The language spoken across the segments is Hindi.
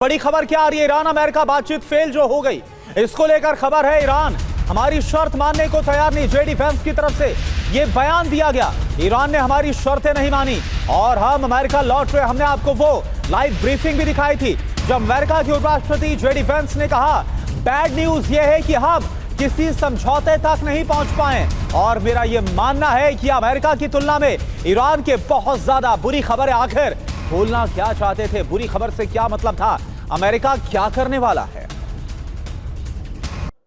बड़ी खबर क्या आ रही है? ईरान अमेरिका बातचीत फेल जो हो गई, इसको लेकर खबर है ईरान हमारी शर्त मानने को तैयार नहीं। जेडी वैंस की तरफ से यह बयान दिया गया, ईरान ने हमारी शर्तें नहीं मानी और हम अमेरिका लौट रहे। हमने आपको वो लाइव ब्रीफिंग भी दिखाई थी जब अमेरिका के उपराष्ट्रपति जेडी वैंस ने कहा बैड न्यूज यह है कि हम किसी समझौते तक नहीं पहुंच पाए और मेरा यह मानना है कि अमेरिका की तुलना में ईरान के बहुत ज्यादा बुरी खबर है। आखिर बोलना क्या चाहते थे, बुरी खबर से क्या मतलब था, अमेरिका क्या करने वाला है?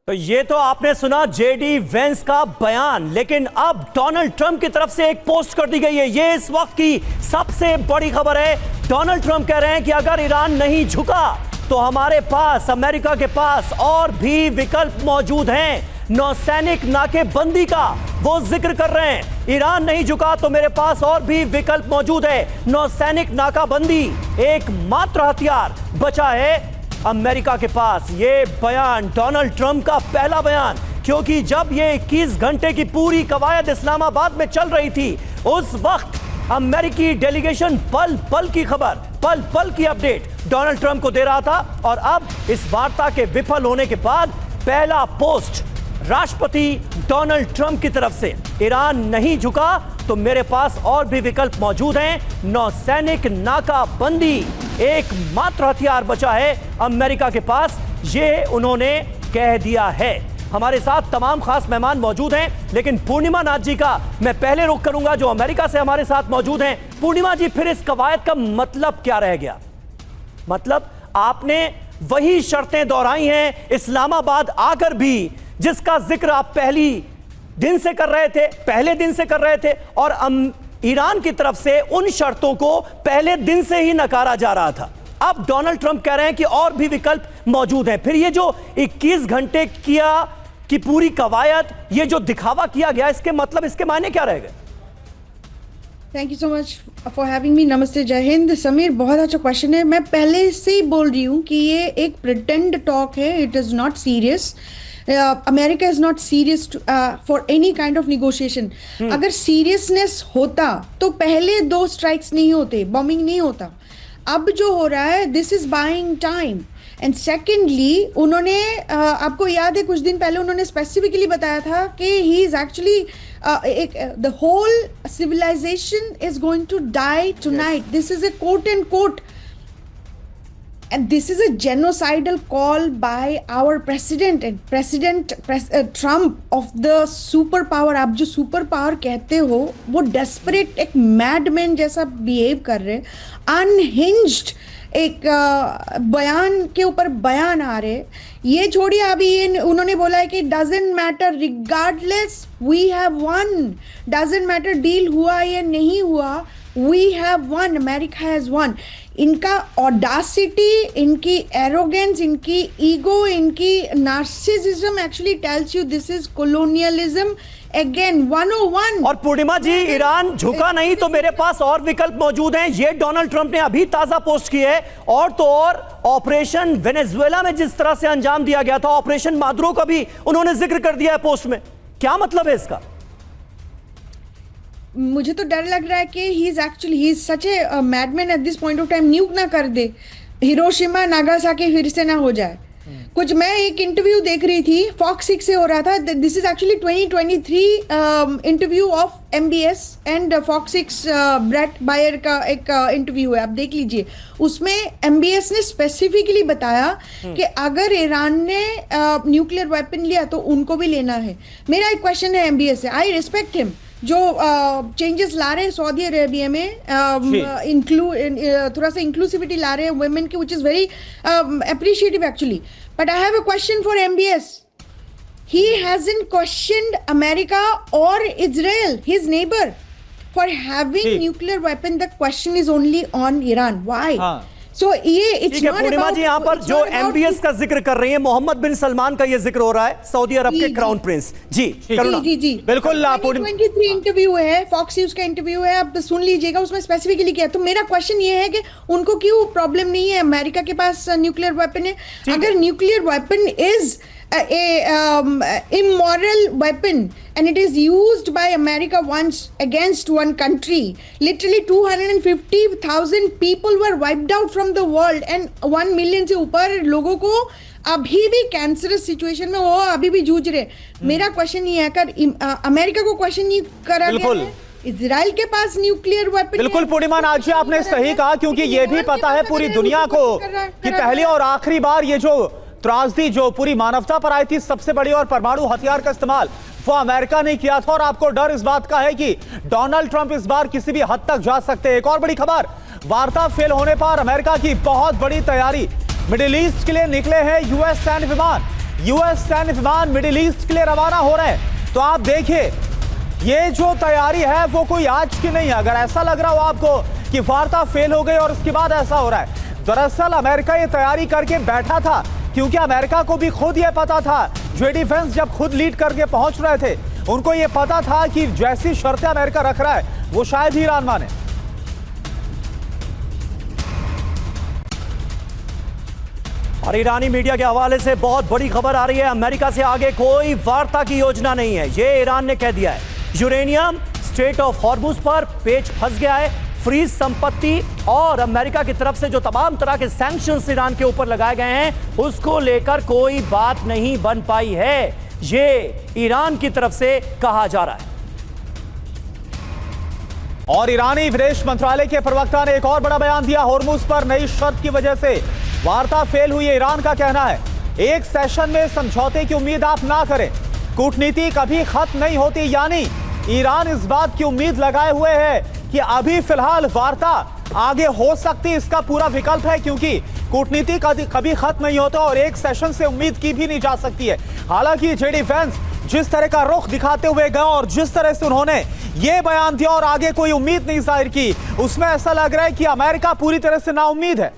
तो ये तो आपने सुना जेडी वेंस का बयान, लेकिन अब डोनाल्ड ट्रंप की तरफ से एक पोस्ट कर दी गई है। ये इस वक्त की सबसे बड़ी खबर है। डोनाल्ड ट्रंप कह रहे हैं कि अगर ईरान नहीं झुका तो हमारे पास, अमेरिका के पास और भी विकल्प मौजूद हैं। नौसैनिक नाकेबंदी का वो जिक्र कर रहे हैं। ईरान नहीं झुका तो मेरे पास और भी विकल्प मौजूद है। नौसैनिक नाकाबंदी एकमात्र हथियार बचा है अमेरिका के पास। ये बयान डोनाल्ड ट्रंप का पहला बयान, क्योंकि जब ये 21 घंटे की पूरी कवायद इस्लामाबाद में चल रही थी उस वक्त अमेरिकी डेलीगेशन पल पल की खबर, पल पल की अपडेट डोनाल्ड ट्रंप को दे रहा था। और अब इस वार्ता के विफल होने के बाद पहला पोस्ट राष्ट्रपति डोनाल्ड ट्रंप की तरफ से, ईरान नहीं झुका तो मेरे पास और भी विकल्प मौजूद हैं। नौसैनिक नाकाबंदी एकमात्र हथियार बचा है अमेरिका के पास, ये उन्होंने कह दिया है। हमारे साथ तमाम खास मेहमान मौजूद हैं, लेकिन पूर्णिमा नाथ जी का मैं पहले रुख करूंगा जो अमेरिका से हमारे साथ मौजूद हैं। पूर्णिमा जी, फिर इस कवायद का मतलब क्या रह गया? मतलब आपने वही शर्तें दोहराई हैं इस्लामाबाद आकर भी, जिसका जिक्र आप पहले दिन से कर रहे थे और ईरान की तरफ से उन शर्तों को पहले दिन से ही नकारा जा रहा था। अब डोनाल्ड ट्रंप कह रहे हैं कि और भी विकल्प मौजूद हैं। फिर ये जो 21 घंटे की पूरी कवायद, ये जो दिखावा किया गया, इसके मतलब, इसके मायने क्या रह गए? Thank you so much for having me. नमस्ते, जय हिंद। समीर, बहुत अच्छा क्वेश्चन है। मैं पहले से ही बोल रही हूँ कि ये एक प्रिटेंड टॉक है, it is not serious. America is not serious for any kind of negotiation. अगर सीरियसनेस होता तो पहले 2 स्ट्राइक्स नहीं होते, बॉम्बिंग नहीं होता। अब जो हो रहा है, this is buying time. And secondly, उन्होंने आपको याद है कुछ दिन पहले उन्होंने स्पेसिफिकली बताया था कि he is actually the whole civilization is going to die tonight. This is a quote end quote, and this is a genocidal call by our president and Trump of the superpower। आप जो सुपर पावर कहते हो वो डेस्परेट एक मैडमैन जैसा बिहेव कर रहे हैं, अनहिंज्ड एक बयान के ऊपर बयान आ रहे। ये छोड़िए, अभी ये उन्होंने बोला है कि doesn't matter, regardless we have won, doesn't matter deal हुआ या नहीं हुआ, we have won, America has won. इनका ऑडासिटी, इनकी एरोगेंस, इनकी ईगो, इनकी narcissism actually tells you this is colonialism again 101। और पूर्णिमा जी, ईरान झुका नहीं तो मेरे पास और विकल्प मौजूद हैं, ये डोनाल्ड ट्रंप ने अभी ताजा पोस्ट की है। और तो और ऑपरेशन वेनेजुएला में जिस तरह से अंजाम दिया गया था, ऑपरेशन मादुरो का भी उन्होंने जिक्र कर दिया है पोस्ट में। क्या मतलब है इसका? मुझे तो डर लग रहा है कि he is such a madman at this point of time. Nuke ना कर दे, हिरोशिमा नागासाकी फिर से ना हो जाए। कुछ मैं एक इंटरव्यू देख रही थी, फॉक्स 6 से हो रहा था। This is actually 2023 interview of MBS and Fox 6 Bret Baier का एक इंटरव्यू है, आप देख लीजिए। उसमें MBS ने स्पेसिफिकली बताया कि अगर ईरान ने न्यूक्लियर वेपन लिया तो उनको भी लेना है। मेरा एक क्वेश्चन है MBS से, आई रिस्पेक्ट हिम, जो चेंजेस ला रहे हैं सऊदी अरेबिया में, थोड़ा सा इंक्लूसिविटी ला रहे हैं वुमेन की, which is very appreciative actually. But I have a question for MBS। He hasn't questioned America और Israel, his neighbour, for having nuclear weapon. The question is only on Iran. Why? So ये इट्स नॉट पूर्णिमा जी, यहाँ पर जो MBS का जिक्र कर रही है, मोहम्मद बिन सलमान का ये जिक्र हो रहा है, सऊदी अरब के क्राउन प्रिंस। जी जी बिल्कुल। 2023 इंटरव्यू है, फॉक्स न्यूज का इंटरव्यू है, आप सुन लीजिएगा। उसमें स्पेसिफिकली किया। तो मेरा क्वेश्चन ये है कि उनको क्यों प्रॉब्लम नहीं है, अमेरिका के पास न्यूक्लियर वेपन है। अगर nuclear weapon is immoral weapon and it is used by America once against one country. Literally 250,000 people were wiped out from the world and 1 million से ऊपर लोगों को अभी भी कैंसरस सिचुएशन में वो अभी भी जूझ रहे। मेरा क्वेश्चन ये है, अगर अमेरिका को क्वेश्चन नहीं करा गया है, इजराइल के पास न्यूक्लियर वेपन। बिल्कुल पूर्णिमा नाजी, आपने सही कहा, क्योंकि ये भी पता है पूरी दुनिया को कि पहली और आखिरी बार ये जो त्रासदी जो पूरी मानवता पर आई थी, सबसे बड़ी और परमाणु हथियार का इस्तेमाल, वो अमेरिका ने किया था। और आपको डर इस बात का है कि डोनाल्ड ट्रंप इस बार किसी भी हद तक जा सकते हैं। एक और बड़ी खबर, वार्ता फेल होने पर अमेरिका की बहुत बड़ी तैयारी, मिडिल ईस्ट के लिए निकले हैं यूएस सैन्य विमान। यूएस सैन्य विमान मिडिल ईस्ट के लिए रवाना हो रहे हैं। तो आप देखिए, ये जो तैयारी है वो कोई आज की नहीं है। अगर ऐसा लग रहा हो आपको कि वार्ता फेल हो गई और उसके बाद ऐसा हो रहा है, दरअसल अमेरिका ये तैयारी करके बैठा था, क्योंकि अमेरिका को भी खुद ये पता था, जेडी वेंस जब खुद लीड करके पहुंच रहे थे, उनको ये पता था कि जैसी शर्तें अमेरिका रख रहा है वो शायद ही ईरान माने। और ईरानी मीडिया के हवाले से बहुत बड़ी खबर आ रही है, अमेरिका से आगे कोई वार्ता की योजना नहीं है, ये ईरान ने कह दिया है। यूरेनियम स्ट्रेट ऑफ हॉर्मुज पर पेच फंस गया है, फ्रीज संपत्ति और अमेरिका की तरफ से जो तमाम तरह के सैंक्शंस ईरान के ऊपर लगाए गए हैं, उसको लेकर कोई बात नहीं बन पाई है, ये ईरान की तरफ से कहा जा रहा है। और ईरानी विदेश मंत्रालय के प्रवक्ता ने एक और बड़ा बयान दिया, हॉर्मुज पर नई शर्त की वजह से वार्ता फेल हुई है। ईरान का कहना है, एक सेशन में समझौते की उम्मीद आप ना करें, कूटनीति कभी खत्म नहीं होती। यानी ईरान इस बात की उम्मीद लगाए हुए है कि अभी फिलहाल वार्ता आगे हो सकती है, इसका पूरा विकल्प है, क्योंकि कूटनीति कभी खत्म नहीं होता और एक सेशन से उम्मीद की भी नहीं जा सकती है। हालांकि जेडी वेंस जिस तरह का रुख दिखाते हुए गए और जिस तरह से उन्होंने ये बयान दिया और आगे कोई उम्मीद नहीं जाहिर की, उसमें ऐसा लग रहा है कि अमेरिका पूरी तरह से नाउम्मीद है।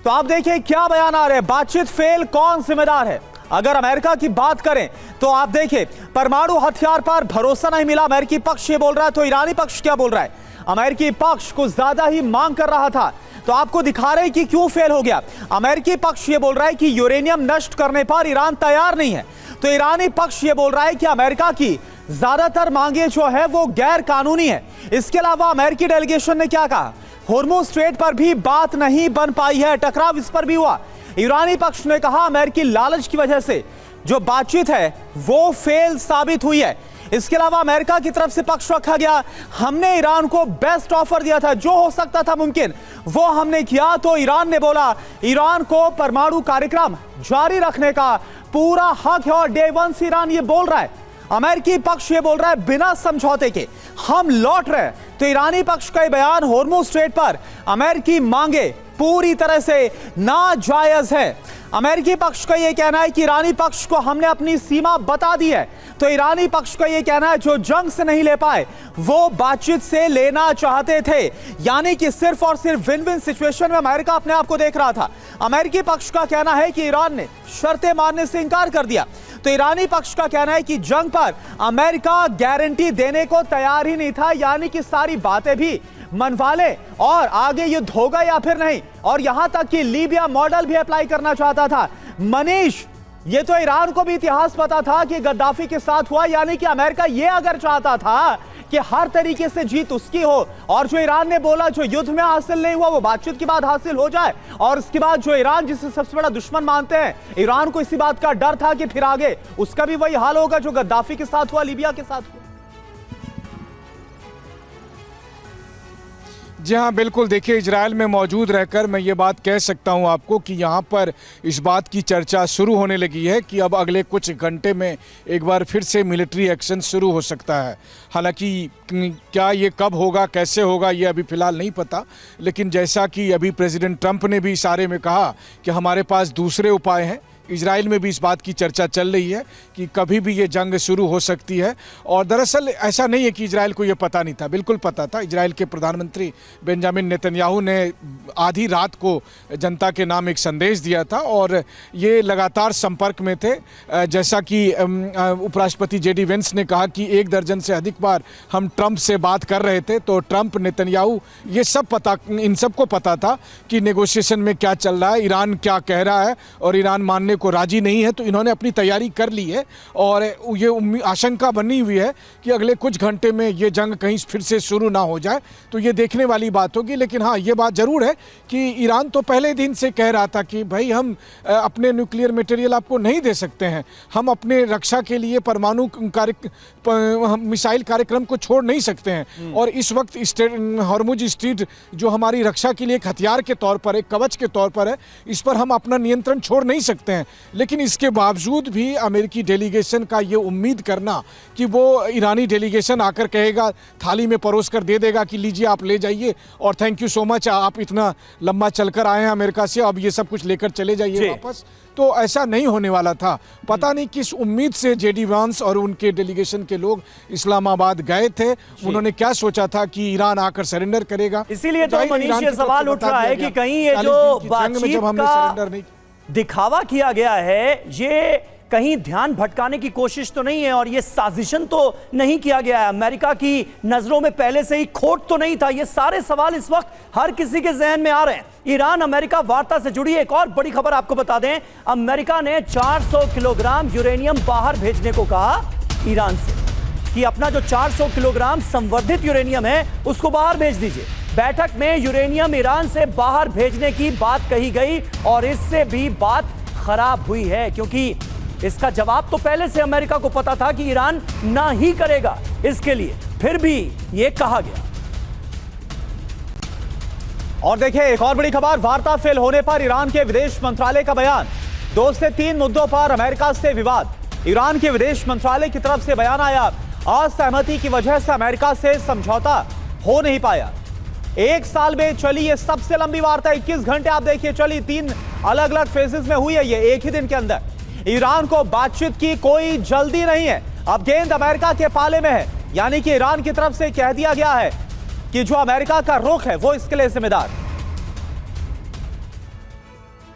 तो आप देखिए क्या बयान आ रहे हैं, बातचीत फेल, कौन जिम्मेदार है। अगर अमेरिका की बात करें तो आप देखिए, परमाणु हथियार पर भरोसा नहीं मिला, अमेरिकी पक्ष ये बोल रहा है। तो ईरानी पक्ष क्या बोल रहा है, अमेरिकी पक्ष कुछ ज्यादा ही मांग कर रहा था। तो आपको दिखा रहे हैं कि क्यों फेल हो गया। अमेरिकी पक्ष ये बोल रहा है कि यूरेनियम नष्ट करने पर ईरान तैयार नहीं है। तो ईरानी पक्ष ये बोल रहा है कि अमेरिका की ज्यादातर मांगे जो है वो गैर कानूनी है। इसके अलावा अमेरिकी डेलीगेशन ने क्या कहा, हॉर्मुज स्ट्रेट पर भी बात नहीं बन पाई है, टकराव इस पर भी हुआ। ईरानी पक्ष ने कहा अमेरिकी लालच की वजह से जो बातचीत है वो फेल साबित हुई है। इसके अलावा अमेरिका की तरफ से पक्ष रखा गया, हमने ईरान को बेस्ट ऑफर दिया था, जो हो सकता था मुमकिन वो हमने किया। तो ईरान ने बोला ईरान को परमाणु कार्यक्रम जारी रखने का पूरा हक है और डे वन से ईरान ये बोल रहा है। अमेरिकी पक्ष ये बोल रहा है बिना समझौते के हम लौट रहे हैं। तो ईरानी पक्ष का बयान, हॉर्मुज स्ट्रेट पर अमेरिकी मांगे पूरी तरह से नाजायज है। अमेरिकी पक्ष का यह कहना है कि ईरानी पक्ष को हमने अपनी सीमा बता दी है। तो ईरानी पक्ष का यह कहना है जो जंग से नहीं ले पाए वो बातचीत से लेना चाहते थे, यानी कि सिर्फ और सिर्फ विन विन सिचुएशन में अमेरिका अपने आप को देख रहा था। अमेरिकी पक्ष का कहना है कि ईरान ने शर्तें मानने से इनकार कर दिया। तो ईरानी पक्ष का कहना है कि जंग पर अमेरिका गारंटी देने को तैयार ही नहीं था, यानी कि सारी बातें भी मनवा ले और आगे युद्ध होगा या फिर नहीं। और यहां तक कि लीबिया मॉडल भी अप्लाई करना चाहता था। मनीष, ये तो ईरान को भी इतिहास पता था कि गद्दाफी के साथ हुआ, यानी कि अमेरिका ये अगर चाहता था कि हर तरीके से जीत उसकी हो और जो ईरान ने बोला जो युद्ध में हासिल नहीं हुआ वो बातचीत के बाद हासिल हो जाए, और उसके बाद जो ईरान जिसे सबसे बड़ा दुश्मन मानते हैं, ईरान को इसी बात का डर था कि फिर आगे उसका भी वही हाल होगा जो गद्दाफी के साथ हुआ, लीबिया के साथ हुआ। जी हाँ, बिल्कुल। देखिए, इजराइल में मौजूद रहकर मैं ये बात कह सकता हूँ आपको कि यहाँ पर इस बात की चर्चा शुरू होने लगी है कि अब अगले कुछ घंटे में एक बार फिर से मिलिट्री एक्शन शुरू हो सकता है। हालांकि क्या ये कब होगा, कैसे होगा, ये अभी फ़िलहाल नहीं पता, लेकिन जैसा कि अभी प्रेसिडेंट ट्रंप ने भी इशारे में कहा कि हमारे पास दूसरे उपाय हैं, इजराइल में भी इस बात की चर्चा चल रही है कि कभी भी ये जंग शुरू हो सकती है। और दरअसल ऐसा नहीं है कि इजराइल को ये पता नहीं था, बिल्कुल पता था। इजराइल के प्रधानमंत्री बेंजामिन नेतन्याहू ने आधी रात को जनता के नाम एक संदेश दिया था और ये लगातार संपर्क में थे। जैसा कि उपराष्ट्रपति जेडी वेंस ने कहा कि 1 दर्जन से अधिक बार हम ट्रंप से बात कर रहे थे, तो ट्रंप, नेतन्याहू, ये सब पता, इन सबको पता था कि नेगोशिएशन में क्या चल रहा है, ईरान क्या कह रहा है और ईरान मानने करने को राजी नहीं है, तो इन्होंने अपनी तैयारी कर ली है और ये आशंका बनी हुई है कि अगले कुछ घंटे में ये जंग कहीं फिर से शुरू ना हो जाए, तो ये देखने वाली बात होगी। लेकिन हाँ, ये बात ज़रूर है कि ईरान तो पहले दिन से कह रहा था कि भाई हम अपने न्यूक्लियर मटेरियल आपको नहीं दे सकते हैं, हम अपने रक्षा के लिए परमाणु मिसाइल कार्यक्रम को छोड़ नहीं सकते हैं। और इस वक्त हॉर्मुज स्ट्रीट जो हमारी रक्षा के लिए एक हथियार के तौर पर, एक कवच के तौर पर है, इस पर हम अपना नियंत्रण छोड़ नहीं सकते हैं। लेकिन इसके बावजूद भी अमेरिकी डेलीगेशन का ये उम्मीद करना कि वो ईरानी डेलीगेशन आकर कहेगा, थाली में परोस कर दे देगा कि लीजिए आप ले जाइए और थैंक यू सो मच, आप इतना लंबा चलकर आए हैं अमेरिका से, अब ये सब कुछ लेकर चले जाइए वापस, तो ऐसा नहीं होने वाला था। पता नहीं किस उम्मीद से जेडी वांस और उनके डेलीगेशन के लोग इस्लामाबाद गए थे, उन्होंने क्या सोचा था कि ईरान आकर सरेंडर करेगा। इसीलिए तो मनीष ये सवाल उठ रहा है कि कहीं ये जो बातचीत का दिखावा किया गया है, ये कहीं ध्यान भटकाने की कोशिश तो नहीं है और ये साजिशन तो नहीं किया गया है, अमेरिका की नजरों में पहले से ही खोट तो नहीं था। ये सारे सवाल इस वक्त हर किसी के जहन में आ रहे हैं। ईरान अमेरिका वार्ता से जुड़ी एक और बड़ी खबर आपको बता दें, अमेरिका ने 400 किलोग्राम यूरेनियम बाहर भेजने को कहा ईरान से कि अपना जो 400 किलोग्राम संवर्धित यूरेनियम है उसको बाहर भेज दीजिए। बैठक में यूरेनियम ईरान से बाहर भेजने की बात कही गई और इससे भी बात खराब हुई है, क्योंकि इसका जवाब तो पहले से अमेरिका को पता था कि ईरान ना ही करेगा इसके लिए, फिर भी यह कहा गया। और देखिए एक और बड़ी खबर, वार्ता फेल होने पर ईरान के विदेश मंत्रालय का बयान। 2 से 3 मुद्दों पर अमेरिका से विवाद, ईरान के विदेश मंत्रालय की तरफ से बयान आया। असहमति की वजह से अमेरिका से समझौता हो नहीं पाया। 1 साल में चली ये सबसे लंबी वार्ता, 21 घंटे आप देखिए चली, 3 अलग अलग फेजेस में हुई है ये एक ही दिन के अंदर। ईरान को बातचीत की कोई जल्दी नहीं है, अब गेंद अमेरिका के पाले में है, यानी कि ईरान की तरफ से कह दिया गया है कि जो अमेरिका का रुख है वो इसके लिए जिम्मेदार।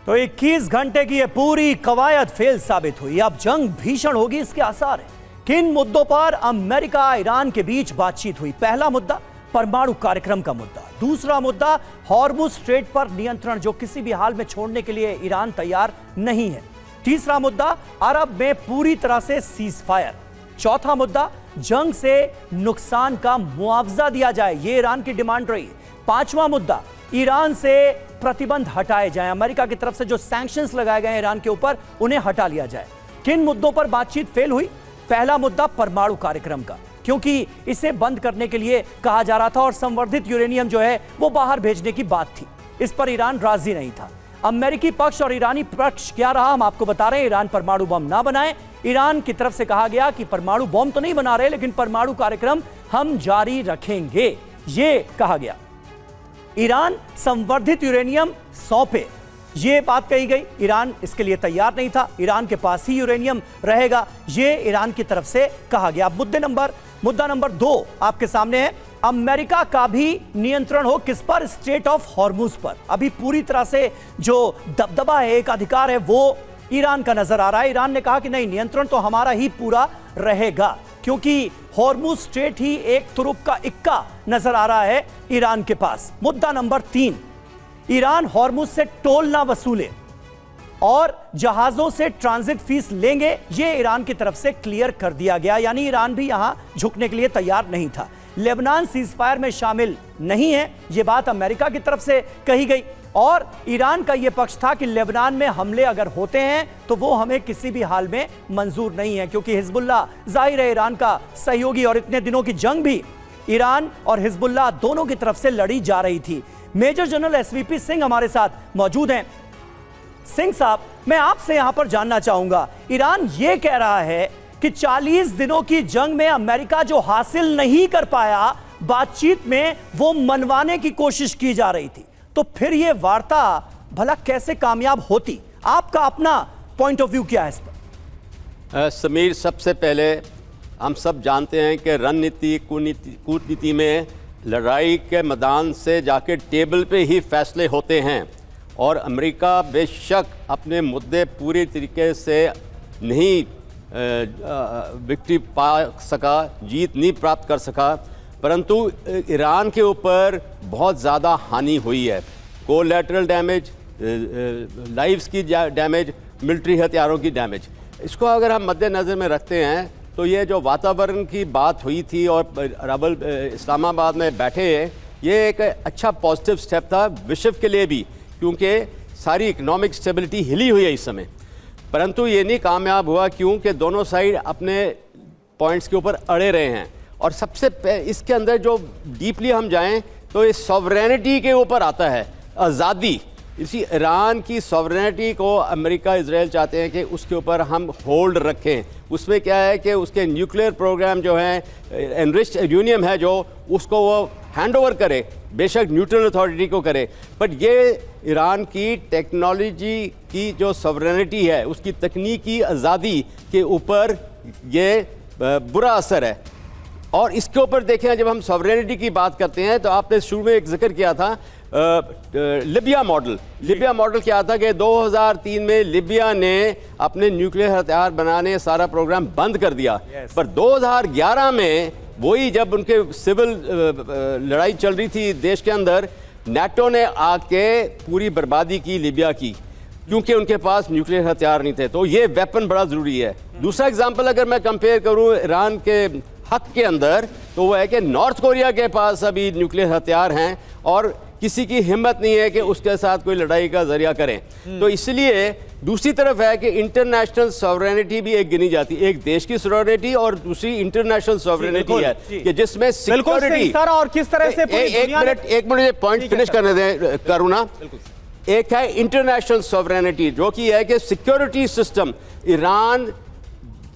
तो 21 घंटे की यह पूरी कवायद फेल साबित हुई, अब जंग भीषण होगी इसके आसार हैं। किन मुद्दों पर अमेरिका ईरान के बीच बातचीत हुई? पहला मुद्दा परमाणु कार्यक्रम का मुद्दा, दूसरा मुद्दा हॉर्मुज स्ट्रेट पर नियंत्रण जो किसी भी हाल में छोड़ने के लिए ईरान तैयार नहीं है, तीसरा मुद्दा अरब में पूरी तरह से सीज फायर, चौथा मुद्दा जंग से नुकसान का मुआवजा दिया जाए, यह ईरान की डिमांड रही, पांचवा मुद्दा ईरान से प्रतिबंध हटाए जाएं, अमेरिका की तरफ से जो सैंक्शंस लगाए गए ईरान के ऊपर उन्हें हटा लिया जाए। किन मुद्दों पर बातचीत फेल हुई? पहला मुद्दा परमाणु कार्यक्रम का, क्योंकि इसे बंद करने के लिए कहा जा रहा था और संवर्धित यूरेनियम जो है वो बाहर भेजने की बात थी, इस पर ईरान राजी नहीं था। अमेरिकी पक्ष और ईरानी पक्ष क्या रहा हम आपको बता रहे हैं। ईरान परमाणु बम ना बनाए, ईरान की तरफ से कहा गया कि परमाणु बम तो नहीं बना रहे लेकिन परमाणु कार्यक्रम हम जारी रखेंगे, ये कहा गया। ईरान संवर्धित यूरेनियम सौंपे, ये बात कही गई, ईरान इसके लिए तैयार नहीं था, ईरान के पास ही यूरेनियम रहेगा, ये ईरान की तरफ से कहा गया। मुद्दा नंबर 2 आपके सामने है, अमेरिका का भी नियंत्रण हो किस पर? स्ट्रेट ऑफ हॉर्मुज पर। अभी पूरी तरह से जो दबदबा है, एक अधिकार है, वो ईरान का नजर आ रहा है। ईरान ने कहा कि नहीं, नियंत्रण तो हमारा ही पूरा रहेगा, क्योंकि हॉर्मुज स्ट्रेट ही एक तुरुप का इक्का नजर आ रहा है ईरान के पास। मुद्दा नंबर 3, ईरान हॉर्मुज से टोल ना वसूले और जहाजों से ट्रांजिट फीस लेंगे, यह ईरान की तरफ से क्लियर कर दिया गया, यानी ईरान भी यहां झुकने के लिए तैयार नहीं था। लेबनान सीजफायर में शामिल नहीं है, यह बात अमेरिका की तरफ से कही गई और ईरान का यह पक्ष था कि लेबनान में हमले अगर होते हैं तो वो हमें किसी भी हाल में मंजूर नहीं है, क्योंकि हिजबुल्लाह जाहिर है ईरान का सहयोगी और इतने दिनों की जंग भी ईरान और हिजबुल्लाह दोनों की तरफ से लड़ी जा रही थी। मेजर जनरल एसवीपी सिंह हमारे साथ मौजूद हैं। सिंह साहब, मैं आपसे यहां पर जानना चाहूंगा, ईरान यह कह रहा है कि 40 दिनों की जंग में अमेरिका जो हासिल नहीं कर पाया, बातचीत में वो मनवाने की कोशिश की जा रही थी, तो फिर यह वार्ता भला कैसे कामयाब होती? आपका अपना पॉइंट ऑफ व्यू क्या है इस पर? समीर, सबसे पहले हम सब जानते हैं कि रणनीति कूटनीति में लड़ाई के मैदान से जाके टेबल पे ही फैसले होते हैं और अमेरिका बेशक अपने मुद्दे पूरी तरीके से नहीं विक्ट्री पा सका, जीत नहीं प्राप्त कर सका, परंतु ईरान के ऊपर बहुत ज़्यादा हानि हुई है, कोलैटरल डैमेज, लाइव्स की डैमेज, मिलिट्री हथियारों की डैमेज। इसको अगर हम मद्देनज़र में रखते हैं तो ये जो वातावरण की बात हुई थी और रावल इस्लामाबाद में बैठे हैं, ये एक अच्छा पॉजिटिव स्टेप था विश्व के लिए भी, क्योंकि सारी इकोनॉमिक स्टेबिलिटी हिली हुई है इस समय। परंतु ये नहीं कामयाब हुआ क्योंकि दोनों साइड अपने पॉइंट्स के ऊपर अड़े रहे हैं। और सबसे इसके अंदर जो डीपली हम जाएं तो ये सॉवरेनिटी के ऊपर आता है, आज़ादी। इसी ईरान की सॉवरेनिटी को अमेरिका इजराइल चाहते हैं कि उसके ऊपर हम होल्ड रखें। उसमें क्या है कि उसके न्यूक्लियर प्रोग्राम जो हैं, एनरिच्ड यूरेनियम है जो, उसको वो हैंड ओवर करे, बेशक न्यूट्रल अथॉरिटी को करे, बट ये ईरान की टेक्नोलॉजी की जो सॉवरेनिटी है, उसकी तकनीकी आज़ादी के ऊपर ये बुरा असर है। और इसके ऊपर देखें, जब हम सॉवरेनिटी की बात करते हैं तो आपने शुरू में एक जिक्र किया था लिबिया मॉडल। लिबिया मॉडल क्या था कि 2003 में लिबिया ने अपने न्यूक्लियर हथियार बनाने सारा प्रोग्राम बंद कर दिया। पर 2011 में वही जब उनके सिविल लड़ाई चल रही थी देश के अंदर, नाटो ने आके पूरी बर्बादी की लिबिया की, क्योंकि उनके पास न्यूक्लियर हथियार नहीं थे। तो ये वेपन बड़ा ज़रूरी है। दूसरा एग्जाम्पल अगर मैं कंपेयर करूँ ईरान के हक के अंदर, तो वो है कि नॉर्थ कोरिया के पास अभी न्यूक्लियर हथियार हैं और किसी की हिम्मत नहीं है कि उसके साथ कोई लड़ाई का जरिया करें। तो इसलिए दूसरी तरफ है कि इंटरनेशनल सॉवरेनिटी भी एक गिनी जाती है, एक देश की सॉवरेनिटी और दूसरी इंटरनेशनल सॉवरेनिटी है कि जिसमें सिक्योरिटी। और किस तरह से एक मिनट पॉइंट फिनिश करने दें करुणा। एक है इंटरनेशनल सॉवरेनिटी, जो कि है कि सिक्योरिटी सिस्टम ईरान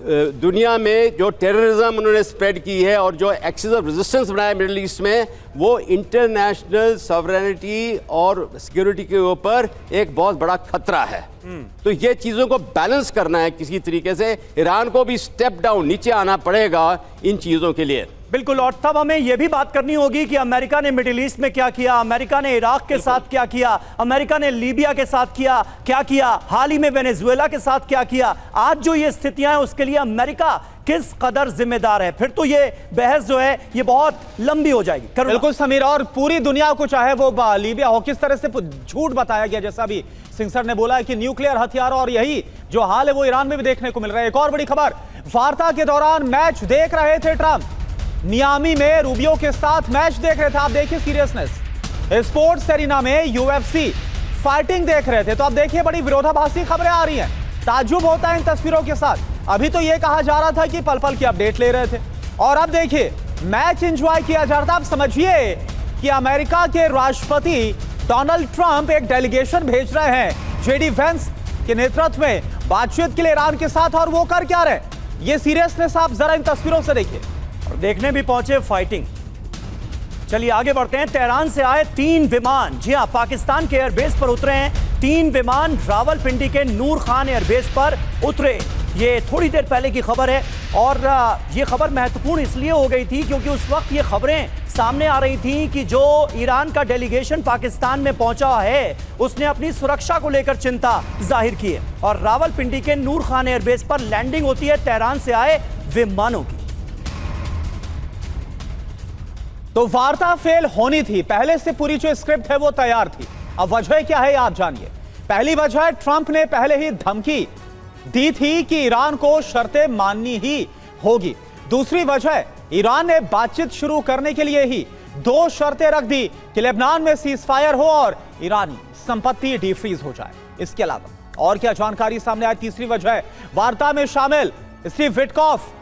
दुनिया में जो टेररिज्म उन्होंने स्प्रेड की है और जो एक्सिस ऑफ रेजिस्टेंस बनाया मिडिल ईस्ट में, वो इंटरनेशनल सॉवरेनिटी और सिक्योरिटी के ऊपर एक बहुत बड़ा खतरा है। तो ये चीज़ों को बैलेंस करना है किसी तरीके से। ईरान को भी स्टेप डाउन नीचे आना पड़ेगा इन चीज़ों के लिए। बिल्कुल। और तब हमें यह भी बात करनी होगी कि अमेरिका ने मिडिल ईस्ट में क्या किया, अमेरिका ने इराक के साथ क्या किया, अमेरिका ने लीबिया के साथ क्या किया, हाल ही में वेनेजुएला के साथ क्या किया। आज जो ये स्थितियां हैं उसके लिए अमेरिका किस कदर जिम्मेदार है। फिर तो ये बहस जो है ये बहुत लंबी हो जाएगी। बिल्कुल समीर, और पूरी दुनिया को चाहे वो लीबिया हो, किस तरह से झूठ बताया गया, जैसा भी सिंह सर ने बोला है कि न्यूक्लियर हथियार, और यही जो हाल है वो ईरान में भी देखने को मिल रहा है। एक और बड़ी खबर, वार्ता के दौरान मैच देख रहे थे ट्रंप, मियामी में रूबियो के साथ मैच देख रहे थे। आप देखिए सीरियसनेस, स्पोर्ट्स एरिना में यूएफसी फाइटिंग देख रहे थे। तो आप देखिए बड़ी विरोधाभासी खबरें आ रही हैं, ताज्जुब होता है इन तस्वीरों के साथ। अभी तो यह कहा जा रहा था कि पल पल की अपडेट ले रहे थे, और अब देखिए मैच एंजॉय किया जा रहा था। आप समझिए कि अमेरिका के राष्ट्रपति डोनाल्ड ट्रंप एक डेलीगेशन भेज रहे हैं जेडी वेंस के नेतृत्व में बातचीत के लिए ईरान के साथ, और वो कर क्या रहे, ये सीरियसनेस आप जरा इन तस्वीरों से देखिए। देखने भी पहुंचे फाइटिंग। चलिए आगे बढ़ते हैं। तेहरान से आए 3 विमान, जी हां, पाकिस्तान के एयरबेस पर उतरे हैं। 3 विमान रावलपिंडी के नूर खान एयरबेस पर उतरे। ये थोड़ी देर पहले की खबर है, और ये खबर महत्वपूर्ण इसलिए हो गई थी क्योंकि उस वक्त ये खबरें सामने आ रही थी कि जो ईरान का डेलीगेशन पाकिस्तान में पहुंचा है उसने अपनी सुरक्षा को लेकर चिंता जाहिर की है, और रावलपिंडी के नूर खान एयरबेस पर लैंडिंग होती है तेहरान से आए विमानों की। तो वार्ता फेल होनी थी, पहले से पूरी जो स्क्रिप्ट है वो तैयार थी। अब वजह क्या है आप जानिए। पहली वजह, ट्रंप ने पहले ही धमकी दी थी कि ईरान को शर्तें माननी ही होगी। दूसरी वजह, ईरान ने बातचीत शुरू करने के लिए ही 2 शर्तें रख दी कि लेबनान में सीजफायर हो और ईरानी संपत्ति डीफ्रीज हो जाए। इसके अलावा और क्या जानकारी सामने आई। तीसरी वजह, वार्ता में शामिल स्टीव विटकॉफ,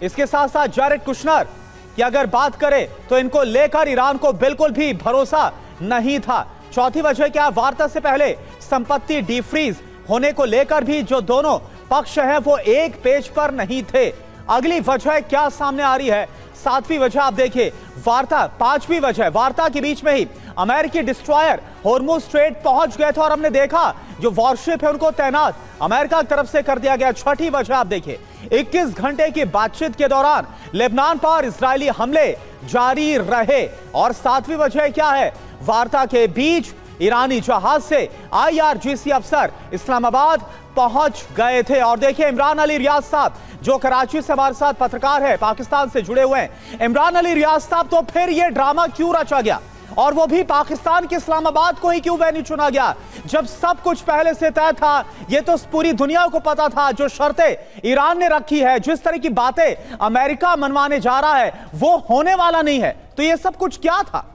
इसके साथ साथ जैरेड कुशनर कि अगर बात करें तो इनको लेकर ईरान को बिल्कुल भी भरोसा नहीं था। चौथी वजह क्या, वार्ता से पहले संपत्ति डीफ्रीज होने को लेकर भी जो दोनों पक्ष हैं वो एक पेज पर नहीं थे। अगली वजह क्या सामने आ रही है। 7वीं वजह आप देखिए वार्ता। 5वीं वजह, वार्ता के बीच में ही अमेरिकी डिस्ट्रॉयर होर्मुज स्ट्रेट पहुंच गए थे और हमने देखा जो वॉरशिप है उनको तैनात अमेरिका की तरफ से कर दिया गया। 6ठी वजह आप देखिए 21 घंटे की बातचीत के दौरान लेबनान पर इजरायली हमले जारी रहे। और 7वीं वजह क्या है, वार्ता के बीच ईरानी जहाज से IRGC अफसर इस्लामाबाद पहुंच गए थे। और देखिए इमरान अली रियाज साहब जो कराची से हमारे साथ पत्रकार है, पाकिस्तान से जुड़े हुए हैं। इमरान अली रियाज साहब, तो फिर यह ड्रामा क्यों रचा गया, और वो भी पाकिस्तान के इस्लामाबाद को ही क्यों वेन्यू चुना गया, जब सब कुछ पहले से तय था। ये तो पूरी दुनिया को पता था, जो शर्तें ईरान ने रखी है, जिस तरह की बातें अमेरिका मनवाने जा रहा है, वो होने वाला नहीं है। तो ये सब कुछ क्या था?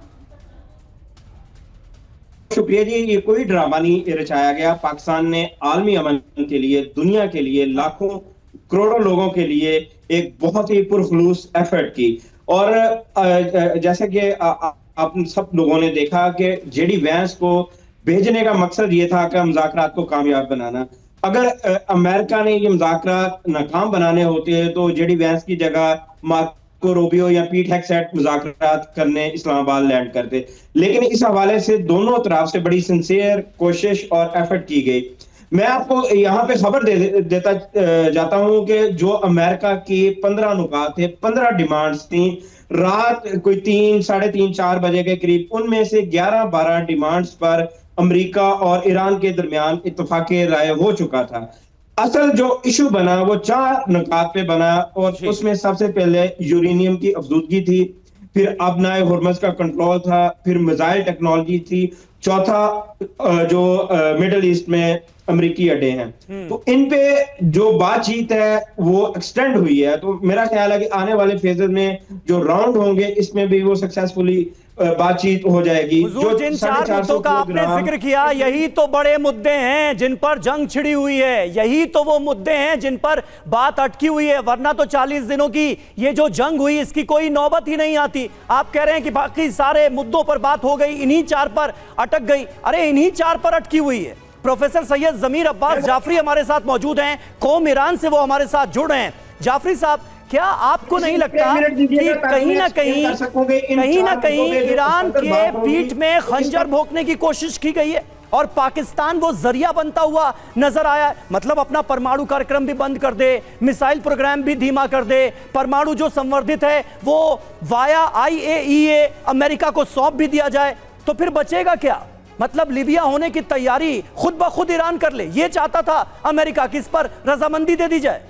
शुक्रिया जी, ये कोई ड्रामा नहीं रचाया गया। पाकिस्तान ने आलमी अमन के लिए, दुनिया के लिए, लाखों करोड़ों लोगों के लिए एक बहुत ही पुरखलूस एफर्ट की। और जैसे कि आप सब लोगों ने देखा कि जेडी वैंस को भेजने का मकसद ये था कि मुज़ाकरात को कामयाब बनाना। अगर अमेरिका ने ये मुज़ाकरात नाकाम बनाने होते तो जेडी वैंस की जगह मार्को रूबियो या पीट हेग्सेट मुज़ाकरात करने इस्लामाबाद लैंड करते। लेकिन इस हवाले से दोनों तरफ से बड़ी सिंसियर कोशिश और एफर्ट की गई। मैं आपको यहाँ पे खबर देता जाता हूँ कि जो अमेरिका की 15 नुकात थे, 15 डिमांड्स थी, रात कोई 3, साढ़े 3, 4 बजे के करीब उनमें से 11-12 डिमांड्स पर अमेरिका और ईरान के दरमियान इत्तफाक़े राय हो चुका था। असल जो इशू बना वो 4 नुकात पे बना और उसमें सबसे पहले यूरेनियम की अफजूदगी थी, फिर अबनाए हुर्मुज़ का कंट्रोल था, फिर मिसाइल टेक्नोलॉजी थी, चौथा जो मिडल ईस्ट में अमेरिकी अड्डे हैं। तो इन पे जो बातचीत है वो एक्सटेंड हुई है। तो मेरा ख्याल है कि आने वाले फेजेस में जो राउंड होंगे इसमें भी वो सक्सेसफुली बातचीत हो जाएगी। जो जिन 4 मुद्दों का आपने जिक्र किया, यही तो बड़े मुद्दे हैं जिन पर जंग छिड़ी हुई है, यही तो वो मुद्दे हैं जिन पर बात अटकी हुई है। वरना तो 40 दिनों की ये जो जंग हुई इसकी कोई नौबत ही नहीं आती। आप कह रहे हैं कि बाकी सारे मुद्दों पर बात हो गई, इन्हीं 4 पर अटक गई। अरे इन्हीं 4 पर अटकी हुई है। प्रोफेसर सैयद ज़मीर अब्बास जाफरी हमारे साथ मौजूद हैं, कौम ईरान से वो हमारे साथ जुड़ रहे हैं। जाफरी साहब, क्या आपको नहीं लगता कि कहीं ना कहीं ईरान के पीठ में खंजर भोंकने की कोशिश की गई है और पाकिस्तान वो जरिया बनता हुआ नजर आया है? मतलब अपना परमाणु कार्यक्रम भी बंद कर दे, मिसाइल प्रोग्राम भी धीमा कर दे, परमाणु जो संवर्धित है वो वाया IAEA अमेरिका को सौंप भी दिया जाए, तो फिर बचेगा क्या? मतलब लीबिया होने की तैयारी खुद ब खुद ईरान कर ले, ये चाहता था अमेरिका कि इस पर रजामंदी दे दी जाए।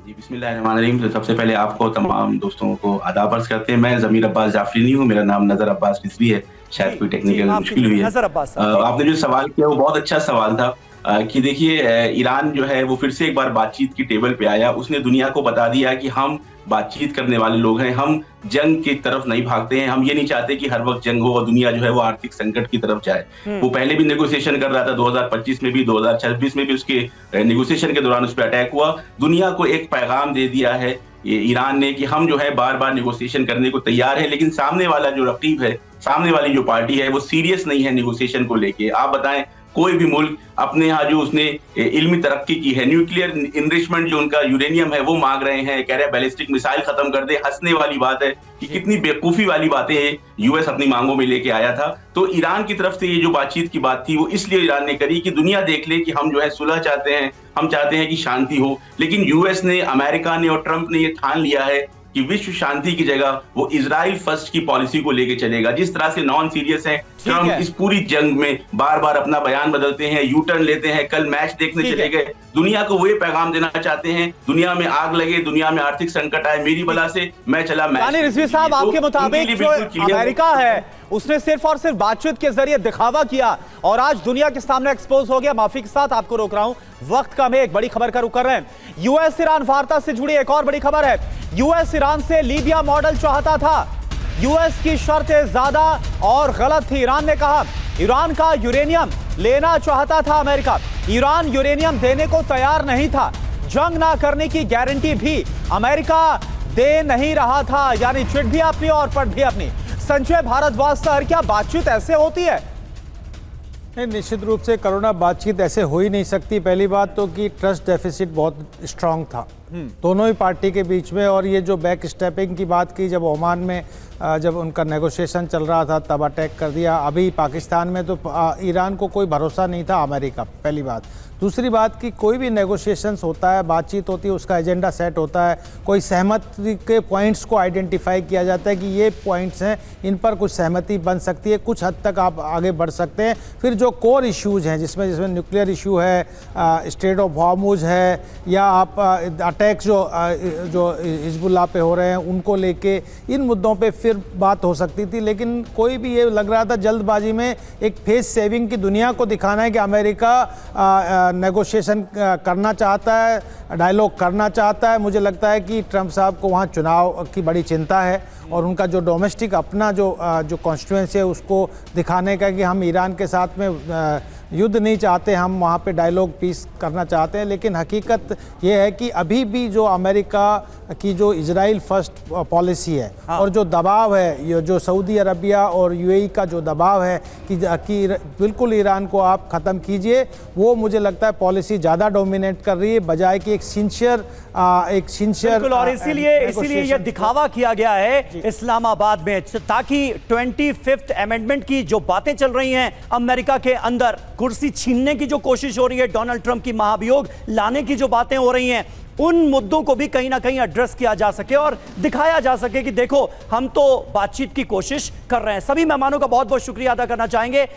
जी बिस्मिल्लाहिर्रहमानिर्रहीम। तो सबसे पहले आपको तमाम दोस्तों को आदाब अर्ज करते हैं। मैं ज़मीर अब्बास जाफरी नहीं हूँ, मेरा नाम नज़र अब्बास रिजवी है। शायद कोई टेक्निकल मुश्किल हुई है। आपने जो सवाल किया वो बहुत अच्छा सवाल था कि देखिए ईरान जो है वो फिर से एक बार बातचीत की टेबल पे आया। उसने दुनिया को बता दिया कि हम बातचीत करने वाले लोग हैं, हम जंग की तरफ नहीं भागते हैं, हम ये नहीं चाहते कि हर वक्त जंग हो और दुनिया जो है वो आर्थिक संकट की तरफ जाए। वो पहले भी नेगोशिएशन कर रहा था, 2025 में भी, 2026 में भी उसके नेगोशिएशन के दौरान उस पर अटैक हुआ। दुनिया को एक पैगाम दे दिया है ईरान ने कि हम जो है बार बार नेगोशिएशन करने को तैयार है, लेकिन सामने वाला जो रकीब है, सामने वाली जो पार्टी है वो सीरियस नहीं है नेगोशिएशन को लेके। आप बताएं कोई भी मुल्क अपने यहाँ जो उसने इल्मी तरक्की की है, न्यूक्लियर इनरिचमेंट जो उनका यूरेनियम है वो मांग रहे हैं, कह रहे हैं बैलिस्टिक मिसाइल खत्म कर दे। हंसने वाली बात है कि कितनी बेवकूफी वाली बातें यूएस अपनी मांगों में लेके आया था। तो ईरान की तरफ से ये जो बातचीत की बात थी वो इसलिए ईरान ने करी कि दुनिया देख ले कि हम जो है सुलह चाहते हैं, हम चाहते हैं कि शांति हो। लेकिन यूएस ने, अमेरिका ने और ट्रंप ने ये ठान लिया है कि विश्व शांति की जगह वो इजराइल फर्स्ट की पॉलिसी को लेके चलेगा। जिस तरह से नॉन सीरियस है ट्रंप इस पूरी जंग में, बार बार अपना बयान बदलते हैं, यू टर्न लेते हैं, कल मैच देखने चले गए। दुनिया को वो पैगाम देना चाहते हैं दुनिया में आग लगे, दुनिया में आर्थिक संकट आए, मेरी बला से मैं चला मैच। यानी रिजवी साहब, आपके मुताबिक जो अमेरिका है उसने सिर्फ और सिर्फ बातचीत के जरिए दिखावा किया और आज दुनिया के सामने एक्सपोज हो गया। माफी के साथ आपको रोक रहा हूं, वक्त कम है, एक बड़ी खबर का रुख कर रहे हैं। यूएस ईरान वार्ता से जुड़ी एक और बड़ी खबर है। यूएस ईरान से लीबिया मॉडल चाहता था। यूएस की शर्तें ज्यादा और गलत थी। ईरान ने कहा ईरान का यूरेनियम लेना चाहता था अमेरिका, ईरान यूरेनियम देने को तैयार नहीं था। जंग ना करने की गारंटी भी अमेरिका दे नहीं रहा था। यानी चिट भी अपनी और पट भी अपनी। संजय भारद्वाज सर, क्या बातचीत ऐसे होती है? नहीं, निश्चित रूप से करुणा, बातचीत ऐसे हो ही नहीं सकती। पहली बात तो कि ट्रस्ट डेफिसिट बहुत स्ट्रांग था दोनों ही पार्टी के बीच में। और ये जो बैक स्टेपिंग की बात की, जब ओमान में जब उनका नेगोशिएशन चल रहा था तब अटैक कर दिया। अभी पाकिस्तान में तो ईरान को कोई भरोसा नहीं था अमेरिका, पहली बात। दूसरी बात कि कोई भी नेगोशिएशंस होता है, बातचीत होती है, उसका एजेंडा सेट होता है, कोई सहमति के पॉइंट्स को आइडेंटिफाई किया जाता है कि ये पॉइंट्स हैं, इन पर कुछ सहमति बन सकती है, कुछ हद तक आप आगे बढ़ सकते हैं। फिर जो कोर इश्यूज़ हैं जिसमें न्यूक्लियर इशू है, स्ट्रेट ऑफ हॉर्मुज़ है, या आप अटैक्स जो हिजबुल्लाह पे हो रहे हैं उनको लेके, इन मुद्दों पे फिर बात हो सकती थी। लेकिन कोई भी ये लग रहा था जल्दबाजी में एक फेस सेविंग की दुनिया को दिखाना है कि अमेरिका नेगोशिएशन करना चाहता है, डायलॉग करना चाहता है। मुझे लगता है कि ट्रंप साहब को वहाँ चुनाव की बड़ी चिंता है और उनका जो डोमेस्टिक अपना जो कॉन्स्टिट्यूएंसी है उसको दिखाने का कि हम ईरान के साथ में युद्ध नहीं चाहते, हम वहाँ पे डायलॉग पीस करना चाहते हैं। लेकिन हकीकत ये है कि अभी भी जो अमेरिका की जो इजराइल फर्स्ट पॉलिसी है और जो दबाव है, ये जो सऊदी अरबिया और यूएई का जो दबाव है कि बिल्कुल ईरान को आप ख़त्म कीजिए, वो मुझे लगता है पॉलिसी ज़्यादा डोमिनेट कर रही है बजाय कि एक सिंसियर बिल्कुल। और इसीलिए यह दिखावा किया गया है इस्लामाबाद में, ताकि 25th अमेंडमेंट की जो बातें चल रही हैं अमेरिका के अंदर, कुर्सी छीनने की जो कोशिश हो रही है, डोनाल्ड ट्रंप की महाभियोग लाने की जो बातें हो रही हैं, उन मुद्दों को भी कहीं ना कहीं एड्रेस किया जा सके और दिखाया जा सके कि देखो हम तो बातचीत की कोशिश कर रहे हैं। सभी मेहमानों का बहुत बहुत शुक्रिया अदा करना चाहेंगे